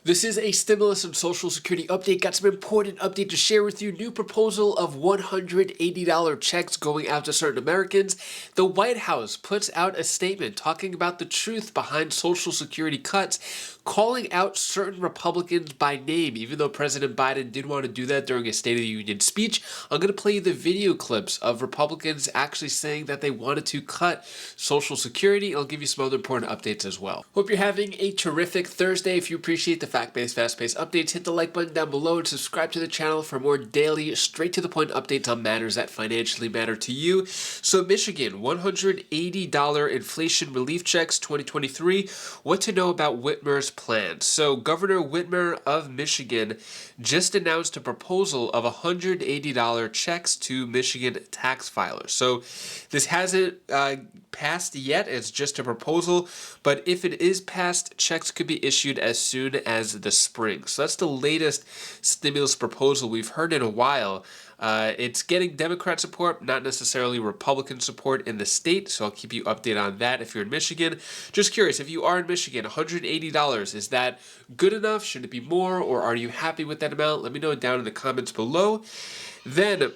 This is a stimulus and Social Security update. Got some important update to share with you. New proposal of $180 checks going out to certain Americans. The White House puts out a statement talking about the truth behind Social Security cuts, calling out certain Republicans by name, even though President Biden did want to do that during his State of the Union speech. I'm going to play you the video clips of Republicans actually saying that they wanted to cut Social Security. I'll give you some other important updates as well. Hope you're having a terrific Thursday. If you appreciate the fact-based, fast-paced updates, hit the like button down below and subscribe to the channel for more daily, straight-to-the-point updates on matters that financially matter to you. So Michigan, $180 inflation relief checks 2023. What to know about Whitmer's plan. So Governor Whitmer of Michigan just announced a proposal of $180 checks to Michigan tax filers. So this hasn't passed yet. It's just a proposal, but if it is passed, checks could be issued as soon as the spring. So that's the latest stimulus proposal we've heard in a while. It's getting Democrat support, not necessarily Republican support in the state, so I'll keep you updated on that if you're in Michigan. Just curious, if you are in Michigan, $180, is that good enough? Should it be more, or are you happy with that amount? Let me know down in the comments below. Then,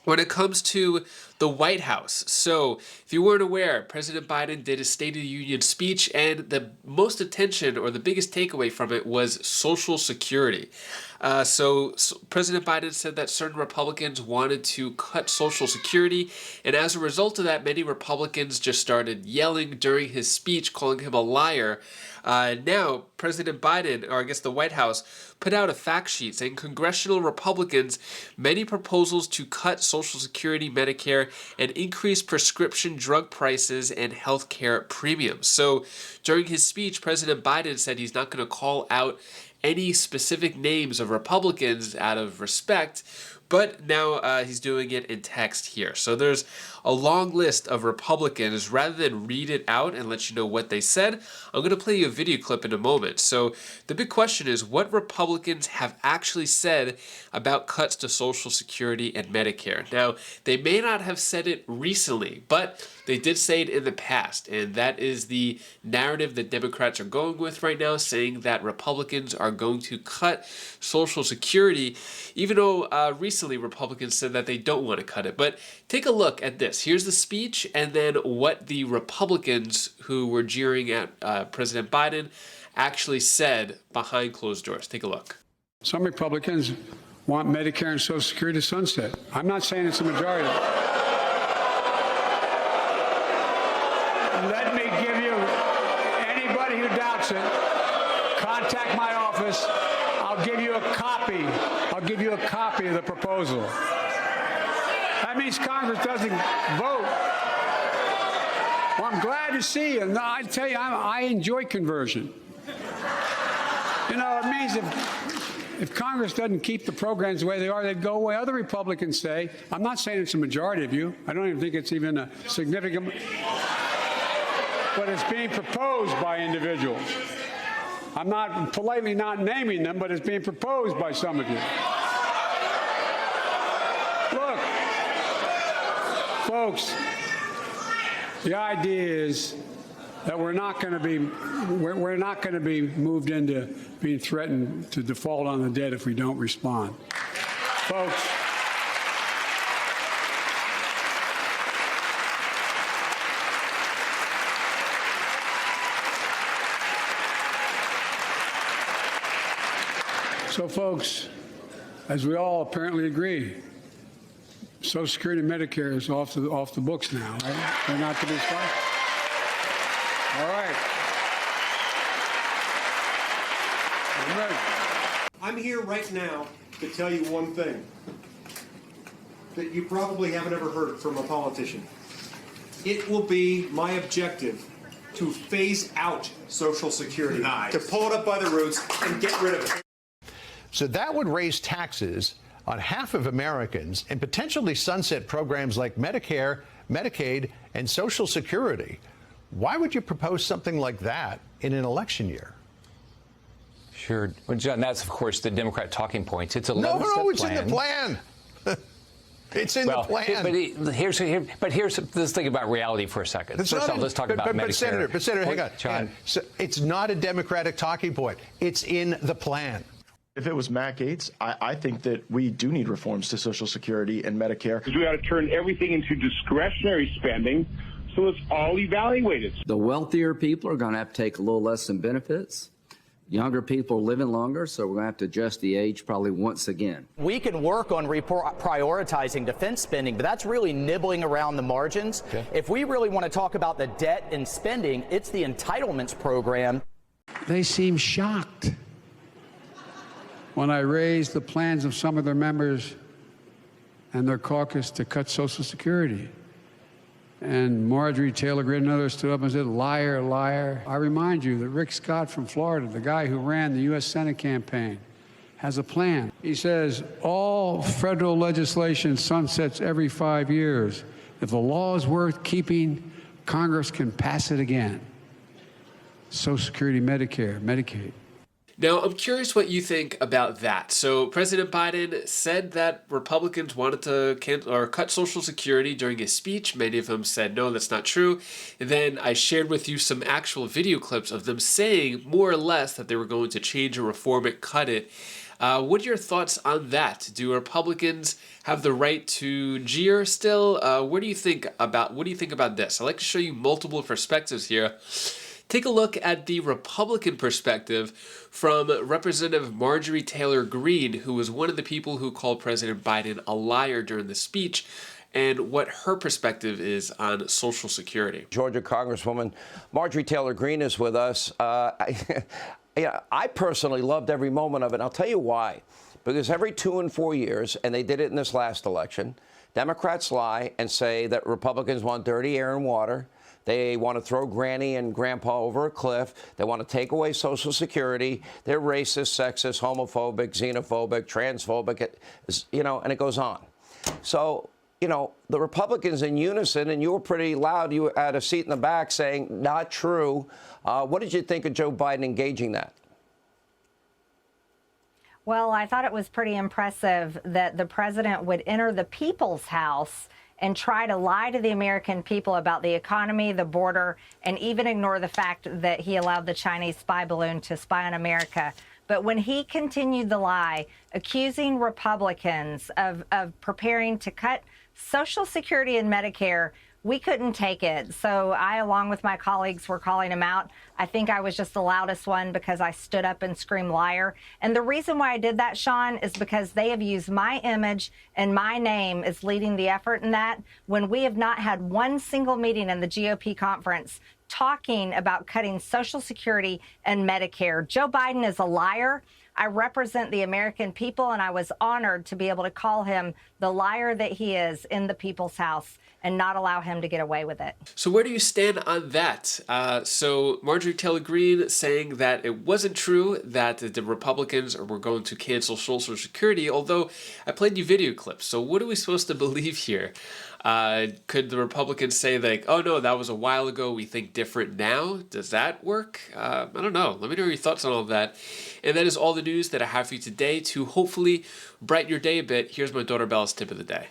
when it comes to the White House, so if you weren't aware, President Biden did a State of the Union speech, and the most attention or the biggest takeaway from it was Social Security. So President Biden said that certain Republicans wanted to cut Social Security, and as a result of that, many Republicans just started yelling during his speech, calling him a liar. Now, President Biden, or I guess the White House, put out a fact sheet saying congressional Republicans many proposals to cut Social Security, Medicare, and increase prescription drug prices and health care premiums. So during his speech, President Biden said he's not going to call out any specific names of Republicans out of respect, but now he's doing it in text here. So there's a long list of Republicans. Rather than read it out and let you know what they said, I'm going to play you a video clip in a moment. So the big question is, what Republicans have actually said about cuts to Social Security and Medicare? Now, they may not have said it recently, but they did say it in the past, and that is the narrative that Democrats are going with right now, saying that Republicans are going to cut Social Security, even though recently Republicans said that they don't want to cut it. But take a look at this. Here's the speech, and then what the Republicans who were jeering at President Biden actually said behind closed doors. Take a look. Some Republicans want Medicare and Social Security to sunset. I'm not saying it's a majority. Let me give you, anybody who doubts it, contact my office. I'll give you a copy. I'll give you a copy of the proposal. That means Congress doesn't vote. Well, I'm glad to see you. And I tell you, I enjoy conversion. You know, it means if Congress doesn't keep the programs the way they are, they'd go away. Other Republicans say, I'm not saying it's a majority of you. I don't even think it's even a significant, but it's being proposed by individuals. I'm not politely not naming them, but it's being proposed by some of you. Look, folks, the idea is that we're not going to be moved into being threatened to default on the debt if we don't respond. Folks, as we all apparently agree, Social Security and Medicare is off the books now, right? They're not to be stopped. All right. I'm ready. I'm here right now to tell you one thing that you probably haven't ever heard from a politician. It will be my objective to phase out Social Security, to pull it up by the roots and get rid of it. So that would raise taxes on half of Americans and potentially sunset programs like Medicare, Medicaid, and Social Security. Why would you propose something like that in an election year? Sure. Well, John, that's, of course, the Democrat talking points. It's a 11-step plan. No, it's in the plan. It's in the plan. But here's let's think about reality for a second. First off, let's talk about Medicare. But Senator, hang on. John. So it's not a Democratic talking point. It's in the plan. If it was Matt Gaetz, I think that we do need reforms to Social Security and Medicare. We ought to turn everything into discretionary spending, so it's all evaluated. The wealthier people are going to have to take a little less in benefits. Younger people are living longer, so we're going to have to adjust the age probably once again. We can work on prioritizing defense spending, but that's really nibbling around the margins. Okay. If we really want to talk about the debt and spending, it's the entitlements program. They seem shocked when I raised the plans of some of their members and their caucus to cut Social Security. And Marjorie Taylor Greene and others stood up and said, liar, liar. I remind you that Rick Scott from Florida, the guy who ran the U.S. Senate campaign, has a plan. He says all federal legislation sunsets every 5 years. If the law is worth keeping, Congress can pass it again. Social Security, Medicare, Medicaid. Now, I'm curious what you think about that. So, President Biden said that Republicans wanted to cancel or cut Social Security during his speech. Many of them said, no, that's not true. And then I shared with you some actual video clips of them saying more or less that they were going to change or reform it, cut it. What are your thoughts on that? Do Republicans have the right to jeer still? What do you think about this? I'd like to show you multiple perspectives here. Take a look at the Republican perspective from Representative Marjorie Taylor Greene, who was one of the people who called President Biden a liar during the speech, and what her perspective is on Social Security. Georgia Congresswoman Marjorie Taylor Greene is with us. I personally loved every moment of it. And I'll tell you why. Because every 2 and 4 years, and they did it in this last election, Democrats lie and say that Republicans want dirty air and water. They want to throw Granny and Grandpa over a cliff. They want to take away Social Security. They're racist, sexist, homophobic, xenophobic, transphobic, and it goes on. So, the Republicans in unison, and you were pretty loud. You had a seat in the back saying, not true. What did you think of Joe Biden engaging that? Well, I thought it was pretty impressive that the president would enter the people's house and try to lie to the American people about the economy, the border, and even ignore the fact that he allowed the Chinese spy balloon to spy on America. But when he continued the lie, accusing Republicans of preparing to cut Social Security and Medicare, we couldn't take it. So I, along with my colleagues, were calling him out. I think I was just the loudest one because I stood up and screamed liar. And the reason why I did that, Sean, is because they have used my image and my name as leading the effort in that, when we have not had one single meeting in the GOP conference talking about cutting Social Security and Medicare. Joe Biden is a liar. I represent the American people, and I was honored to be able to call him the liar that he is in the people's house and not allow him to get away with it. So where do you stand on that? So Marjorie Taylor Greene saying that it wasn't true that the Republicans were going to cancel Social Security, although I played you video clips. So what are we supposed to believe here? Could the Republicans say like, oh no, that was a while ago, we think different now? Does that work? I don't know. Let me know your thoughts on all of that. And that is all the news that I have for you today to hopefully brighten your day a bit. Here's my daughter Bella's tip of the day.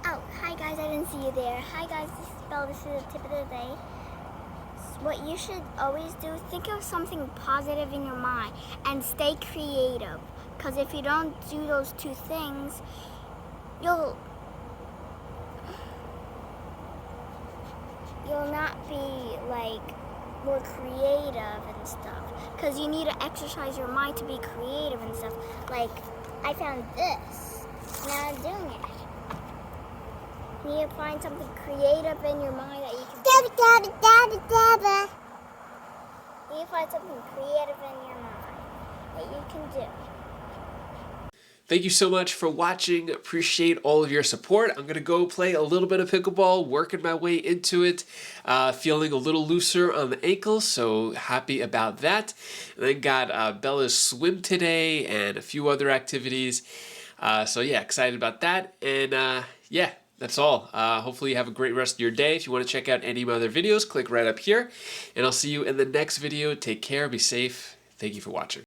Oh, hi guys, I didn't see you there. Hi guys, this is Bella, this is the tip of the day. What you should always do is think of something positive in your mind and stay creative. Because if you don't do those two things, you'll not be like more creative and stuff. Because you need to exercise your mind to be creative and stuff. Like, I found this. Now I'm doing it. You need to find something creative in your mind that you can do. You need to find something creative in your mind that you can do. Thank you so much for watching. Appreciate all of your support. I'm going to go play a little bit of pickleball, working my way into it, feeling a little looser on the ankles, so happy about that. And then got Bella's swim today and a few other activities. So yeah, excited about that. And yeah, that's all. Hopefully you have a great rest of your day. If you want to check out any of my other videos, click right up here. And I'll see you in the next video. Take care. Be safe. Thank you for watching.